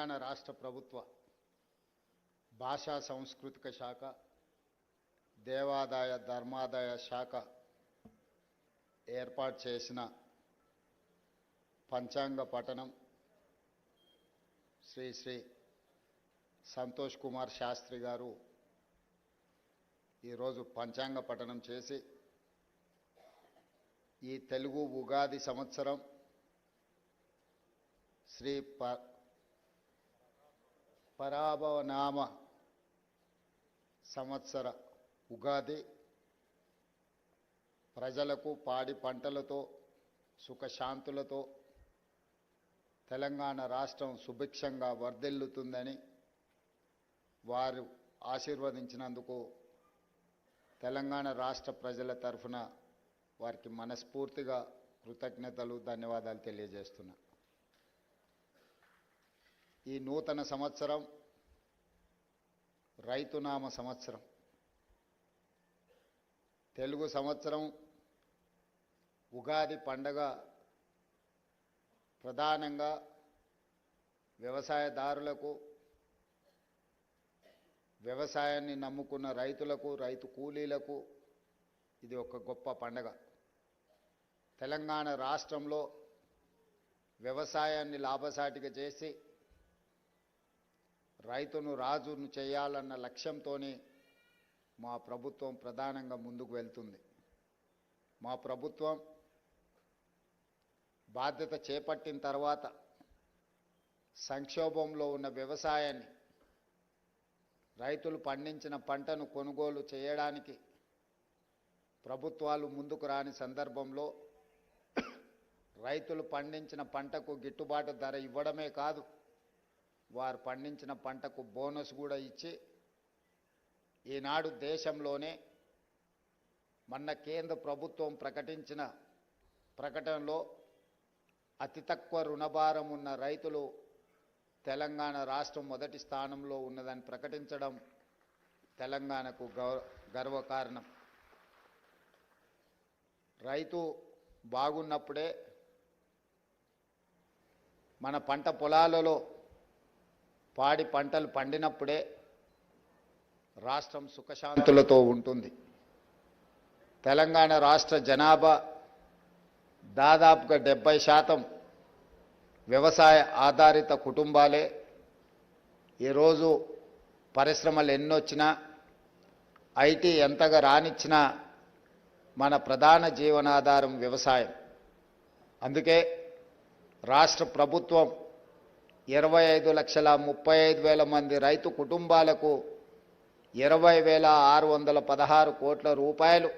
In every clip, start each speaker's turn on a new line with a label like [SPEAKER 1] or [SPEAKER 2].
[SPEAKER 1] తెలంగాణ రాష్ట్ర ప్రభుత్వ భాషా సాంస్కృతిక శాఖ, దేవాదాయ ధర్మాదాయ శాఖ ఏర్పాటు చేసిన పంచాంగ పఠనం శ్రీ శ్రీ సంతోష్ కుమార్ శాస్త్రి గారు ఈరోజు పంచాంగ పఠనం చేసి ఈ తెలుగు ఉగాది సంవత్సరం శ్రీ పరాభవనామ సంవత్సర ఉగాది ప్రజలకు పాడి పంటలతో సుఖశాంతులతో తెలంగాణ రాష్ట్రం సుభిక్షంగా వర్ధిల్లుతుందని వారు ఆశీర్వదించినందుకు తెలంగాణ రాష్ట్ర ప్రజల తరఫున వారికి మనస్ఫూర్తిగా కృతజ్ఞతలు, ధన్యవాదాలు తెలియజేస్తున్నా. ఈ నూతన సంవత్సరం రైతునామ సంవత్సరం. తెలుగు సంవత్సరం ఉగాది పండగ ప్రధానంగా వ్యవసాయదారులకు, వ్యవసాయాన్ని నమ్ముకున్న రైతులకు, రైతు కూలీలకు ఇది ఒక గొప్ప పండగ. తెలంగాణ రాష్ట్రంలో వ్యవసాయాన్ని లాభసాటిగా చేసి రైతును రాజును చేయాలన్న లక్ష్యంతోనే మా ప్రభుత్వం ప్రధానంగా ముందుకు వెళ్తుంది. మా ప్రభుత్వం బాధ్యత చేపట్టిన తర్వాత సంక్షోభంలో ఉన్న వ్యవసాయాన్ని, రైతులు పండించిన పంటను కొనుగోలు చేయడానికి ప్రభుత్వాలు ముందుకు రాని సందర్భంలో రైతులు పండించిన పంటకు గిట్టుబాటు ధర ఇవ్వడమే కాదు, వారు పండించిన పంటకు బోనస్ కూడా ఇచ్చి ఈనాడు దేశంలోనే మొన్న కేంద్ర ప్రభుత్వం ప్రకటించిన ప్రకటనలో అతి తక్కువ రుణభారం ఉన్న రైతులు తెలంగాణ రాష్ట్రం మొదటి స్థానంలో ఉన్నదని ప్రకటించడం తెలంగాణకు గర్వకారణం. రైతు బాగున్నప్పుడే, మన పంట పొలాలలో పాడి పంటలు పండినప్పుడే రాష్ట్రం సుఖశాంతులతో ఉంటుంది. తెలంగాణ రాష్ట్ర జనాభా దాదాపుగా 70% వ్యవసాయ ఆధారిత కుటుంబాలే. ఈరోజు పరిశ్రమలు ఎన్నొచ్చినా, ఐటీ ఎంతగా రానిచ్చినా మన ప్రధాన జీవనాధారం వ్యవసాయం. అందుకే రాష్ట్ర ప్రభుత్వం 25,35,000 మంది రైతు కుటుంబాలకు 20,616 కోట్ల రూపాయలు,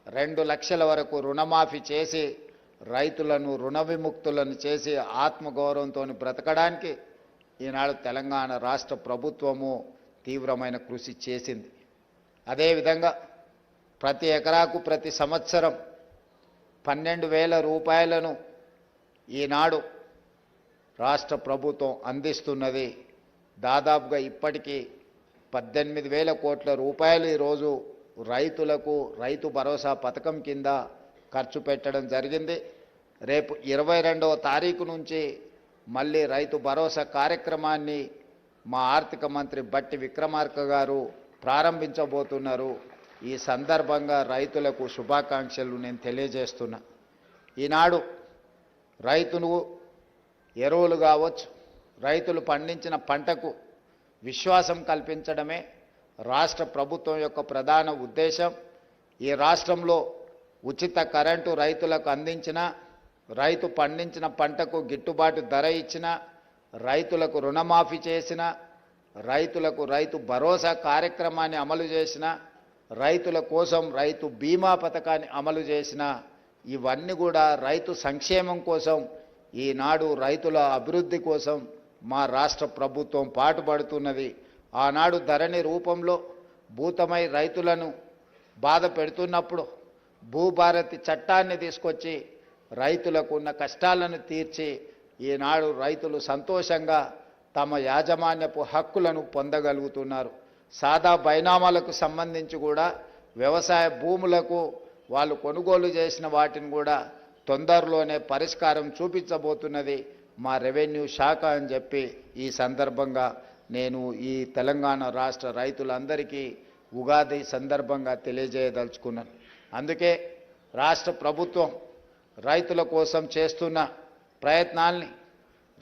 [SPEAKER 1] 2 లక్షల వరకు రుణమాఫీ చేసి రైతులను రుణ విముక్తులను చేసి ఆత్మగౌరవంతో బ్రతకడానికి ఈనాడు తెలంగాణ రాష్ట్ర ప్రభుత్వము తీవ్రమైన కృషి చేసింది. అదేవిధంగా ప్రతి ఎకరాకు ప్రతి సంవత్సరం 12,000 రూపాయలను ఈనాడు రాష్ట్ర ప్రభుత్వం అందిస్తున్నది. దాదాపుగా ఇప్పటికీ 18,000 కోట్ల రూపాయలు ఈరోజు రైతులకు రైతు భరోసా పథకం కింద ఖర్చు పెట్టడం జరిగింది. రేపు 22వ తారీఖు నుంచి మళ్ళీ రైతు భరోసా కార్యక్రమాన్ని మా ఆర్థిక మంత్రి బట్టి విక్రమార్క గారు ప్రారంభించబోతున్నారు. ఈ సందర్భంగా రైతులకు శుభాకాంక్షలు నేను తెలియజేస్తున్నా. ఈనాడు రైతును ఎరువులు కావచ్చు, రైతులు పండించిన పంటకు విశ్వాసం కల్పించడమే రాష్ట్ర ప్రభుత్వం యొక్క ప్రధాన ఉద్దేశం. ఈ రాష్ట్రంలో ఉచిత కరెంటు రైతులకు అందించిన, రైతు పండించిన పంటకు గిట్టుబాటు ధర ఇచ్చిన, రైతులకు రుణమాఫీ చేసిన, రైతులకు రైతు భరోసా కార్యక్రమాన్ని అమలు చేసిన, రైతుల కోసం రైతు బీమా పథకాన్ని అమలు చేసిన, ఇవన్నీ కూడా రైతు సంక్షేమం కోసం, ఈనాడు రైతుల అభివృద్ధి కోసం మా రాష్ట్ర ప్రభుత్వం పాటుపడుతున్నది. ఆనాడు ధరణి రూపంలో భూతమై రైతులను బాధ పెడుతున్నప్పుడు భూభారతి చట్టాన్ని తీసుకొచ్చి రైతులకు ఉన్న కష్టాలను తీర్చి ఈనాడు రైతులు సంతోషంగా తమ యాజమాన్యపు హక్కులను పొందగలుగుతున్నారు. సాదా బైనామాలకు సంబంధించి కూడా వ్యవసాయ భూములకు వాళ్ళు కొనుగోలు చేసిన వాటిని కూడా తొందరలోనే పరిష్కారం చూపించబోతున్నది మా రెవెన్యూ శాఖ అని చెప్పి ఈ సందర్భంగా నేను ఈ తెలంగాణ రాష్ట్ర రైతులందరికీ ఉగాది సందర్భంగా తెలియజేయదలుచుకున్నాను. అందుకే రాష్ట్ర ప్రభుత్వం రైతుల కోసం చేస్తున్న ప్రయత్నాల్ని,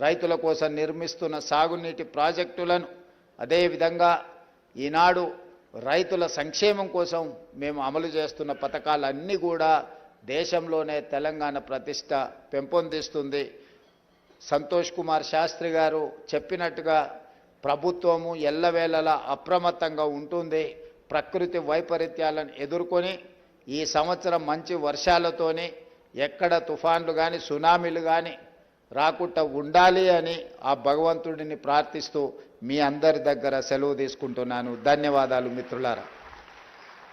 [SPEAKER 1] రైతుల కోసం నిర్మిస్తున్న సాగునీటి ప్రాజెక్టులను, అదేవిధంగా ఈనాడు రైతుల సంక్షేమం కోసం మేము అమలు చేస్తున్న పథకాలన్నీ కూడా దేశంలోనే తెలంగాణ ప్రతిష్ట పెంపొందిస్తుంది. సంతోష్ కుమార్ శాస్త్రి గారు చెప్పినట్టుగా ప్రభుత్వము ఎల్లవేళలా అప్రమత్తంగా ఉంటుంది. ప్రకృతి వైపరీత్యాలను ఎదుర్కొని ఈ సంవత్సరం మంచి వర్షాలతోని ఎక్కడ తుఫాన్లు కానీ సునామీలు కానీ రాకుండా ఉండాలి అని ఆ భగవంతుడిని ప్రార్థిస్తూ మీ అందరి దగ్గర సెలవు తీసుకుంటున్నాను. ధన్యవాదాలు మిత్రులారా.